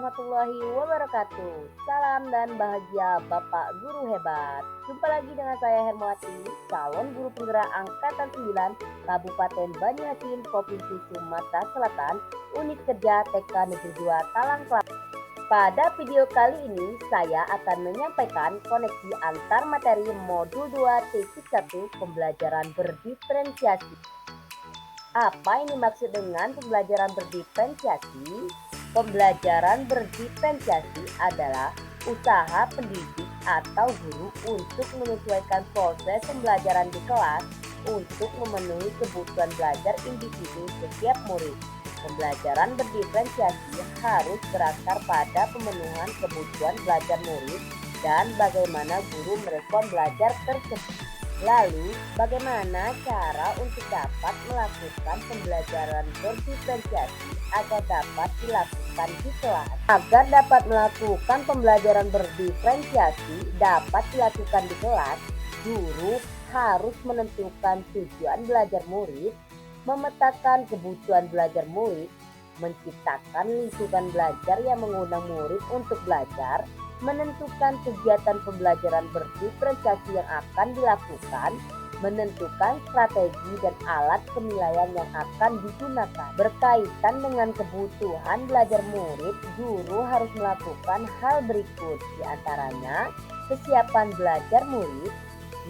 warahmatullahi wabarakatuh. Salam dan bahagia Bapak Guru Hebat. Jumpa lagi dengan saya Hermawati, calon guru penggerak angkatan 9 Kabupaten Banyuasin, Provinsi Sumatera Selatan, Unit Kerja TK Negeri 2 Talang Klaten. Pada video kali ini saya akan menyampaikan koneksi antar materi modul 2.1 pembelajaran berdiferensiasi. Apa ini maksud dengan pembelajaran berdiferensiasi? Pembelajaran berdiferensiasi adalah usaha pendidik atau guru untuk menyesuaikan proses pembelajaran di kelas untuk memenuhi kebutuhan belajar individu setiap murid. Pembelajaran berdiferensiasi harus berakar pada pemenuhan kebutuhan belajar murid dan bagaimana guru merespon belajar tersebut. Lalu, bagaimana cara untuk dapat melakukan pembelajaran berdiferensiasi agar dapat dilakukan di kelas? Agar dapat melakukan pembelajaran berdiferensiasi dapat dilakukan di kelas, guru harus menentukan tujuan belajar murid, memetakan kebutuhan belajar murid, menciptakan lingkungan belajar yang mengundang murid untuk belajar, menentukan kegiatan pembelajaran berdiferensiasi yang akan dilakukan, menentukan strategi dan alat penilaian yang akan digunakan. Berkaitan dengan kebutuhan belajar murid, guru harus melakukan hal berikut, diantaranya kesiapan belajar murid,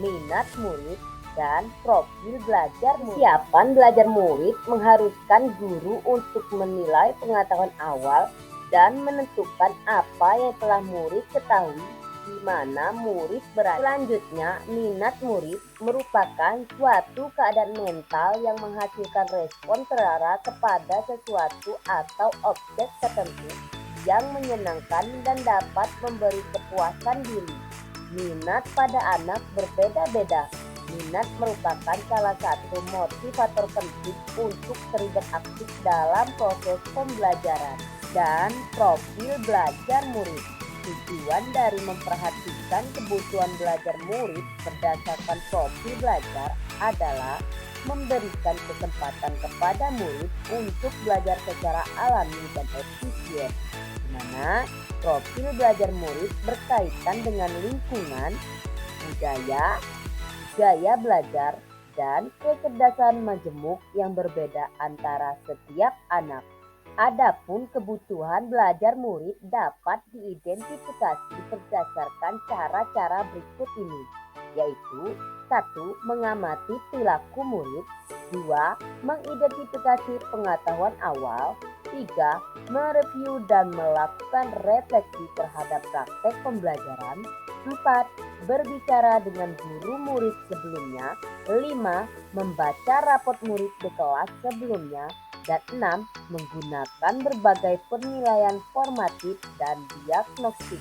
minat murid, dan profil belajar murid. Kesiapan belajar murid mengharuskan guru untuk menilai pengetahuan awal dan menentukan apa yang telah murid ketahui di mana murid berada. Selanjutnya, minat murid merupakan suatu keadaan mental yang menghasilkan respon terarah kepada sesuatu atau objek tertentu yang menyenangkan dan dapat memberi kepuasan diri. Minat pada anak berbeda-beda. Minat merupakan salah satu motivator penting untuk terlibat aktif dalam proses pembelajaran. Dan profil belajar murid. Tujuan dari memperhatikan kebutuhan belajar murid berdasarkan profil belajar adalah memberikan kesempatan kepada murid untuk belajar secara alami dan efisien, di mana profil belajar murid berkaitan dengan lingkungan, budaya, gaya belajar, dan kecerdasan majemuk yang berbeda antara setiap anak. Adapun kebutuhan belajar murid dapat diidentifikasi berdasarkan cara-cara berikut ini, yaitu 1. Mengamati perilaku murid, 2. Mengidentifikasi pengetahuan awal, 3. Mereview dan melakukan refleksi terhadap praktek pembelajaran, 4. Berbicara dengan guru murid sebelumnya, 5. Membaca rapot murid di kelas sebelumnya, dan 6. Menggunakan berbagai penilaian formatif dan diagnostik.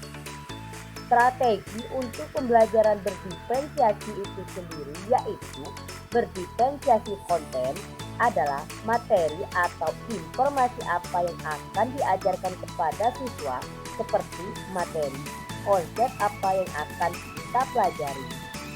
Strategi untuk pembelajaran berdiferensiasi itu sendiri yaitu berdiferensiasi konten adalah materi atau informasi apa yang akan diajarkan kepada siswa seperti materi, konsep apa yang akan kita pelajari.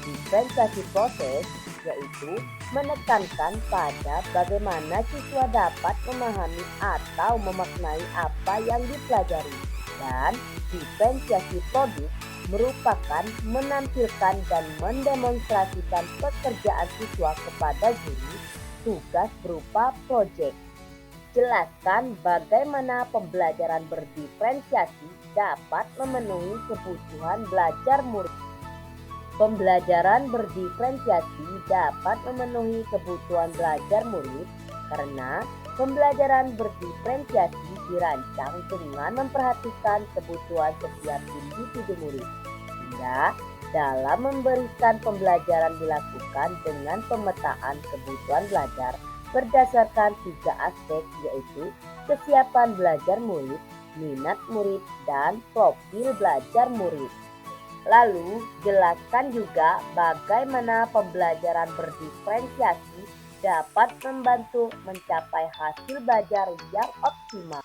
Diferensiasi proses yaitu menekankan pada bagaimana siswa dapat memahami atau memaknai apa yang dipelajari. Dan diferensiasi produk merupakan menampilkan dan mendemonstrasikan pekerjaan siswa kepada guru, tugas berupa proyek. Jelaskan bagaimana pembelajaran berdiferensiasi dapat memenuhi kebutuhan belajar murid. Pembelajaran berdiferensiasi dapat memenuhi kebutuhan belajar murid karena pembelajaran berdiferensiasi dirancang dengan memperhatikan kebutuhan setiap individu murid, sehingga dalam memberikan pembelajaran dilakukan dengan pemetaan kebutuhan belajar berdasarkan 3 aspek, yaitu kesiapan belajar murid, minat murid, dan profil belajar murid. Lalu, jelaskan juga bagaimana pembelajaran berdiferensiasi dapat membantu mencapai hasil belajar yang optimal.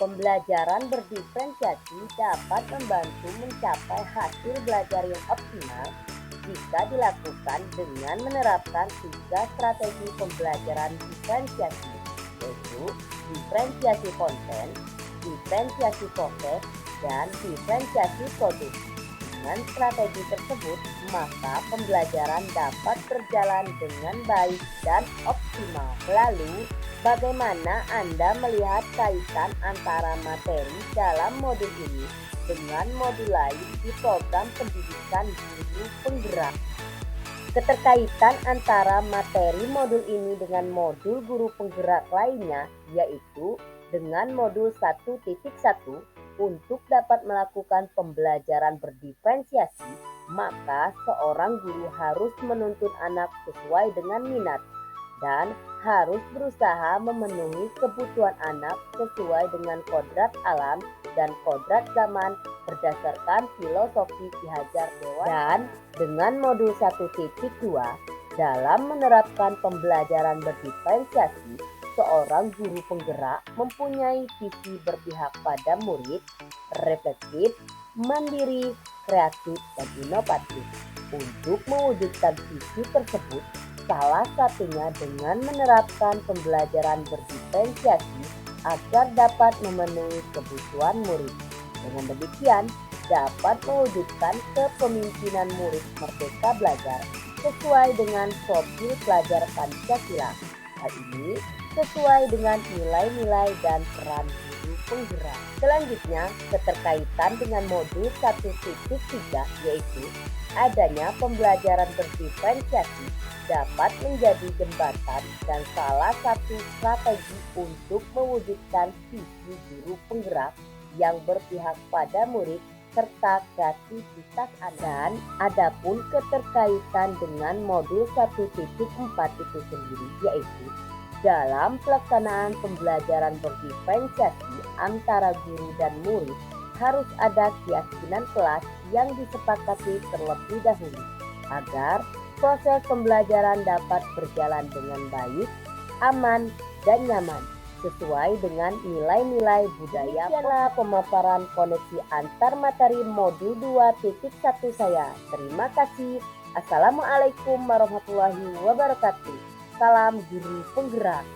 Pembelajaran berdiferensiasi dapat membantu mencapai hasil belajar yang optimal jika dilakukan dengan menerapkan 3 strategi pembelajaran diferensiasi, yaitu diferensiasi konten, diferensiasi proses, dan diferensiasi produk. Dengan strategi tersebut, maka pembelajaran dapat berjalan dengan baik dan optimal. Lalu, bagaimana Anda melihat kaitan antara materi dalam modul ini dengan modul lain di program pendidikan guru penggerak? Keterkaitan antara materi modul ini dengan modul guru penggerak lainnya, yaitu dengan modul 1.1 untuk dapat melakukan pembelajaran berdiferensiasi, maka seorang guru harus menuntun anak sesuai dengan minat dan harus berusaha memenuhi kebutuhan anak sesuai dengan kodrat alam dan kodrat zaman berdasarkan filosofi Ki Hajar Dewantara. Dan dengan modul 1.2 dalam menerapkan pembelajaran berdiferensiasi, seorang guru penggerak mempunyai visi berpihak pada murid, reflektif, mandiri, kreatif, dan inovatif. Untuk mewujudkan visi tersebut, salah satunya dengan menerapkan pembelajaran berdiferensiasi agar dapat memenuhi kebutuhan murid. Dengan demikian, dapat mewujudkan kepemimpinan murid merdeka belajar sesuai dengan profil pelajar Pancasila. Hal ini sesuai dengan nilai-nilai dan peran guru penggerak. Selanjutnya, keterkaitan dengan modul 1.3 yaitu adanya pembelajaran berdiferensiasi dapat menjadi jembatan dan salah satu strategi untuk mewujudkan visi guru penggerak yang berpihak pada murid serta kreativitas anak. Dan adapun keterkaitan dengan modul 1.4 itu sendiri, yaitu dalam pelaksanaan pembelajaran berdiferensiasi antara guru dan murid harus ada keyakinan kelas yang disepakati terlebih dahulu agar proses pembelajaran dapat berjalan dengan baik, aman, dan nyaman sesuai dengan nilai-nilai budaya. Demikianlah pemaparan koneksi antar materi modul 2.1 saya. Terima kasih. Assalamualaikum warahmatullahi wabarakatuh. Salam guru penggerak.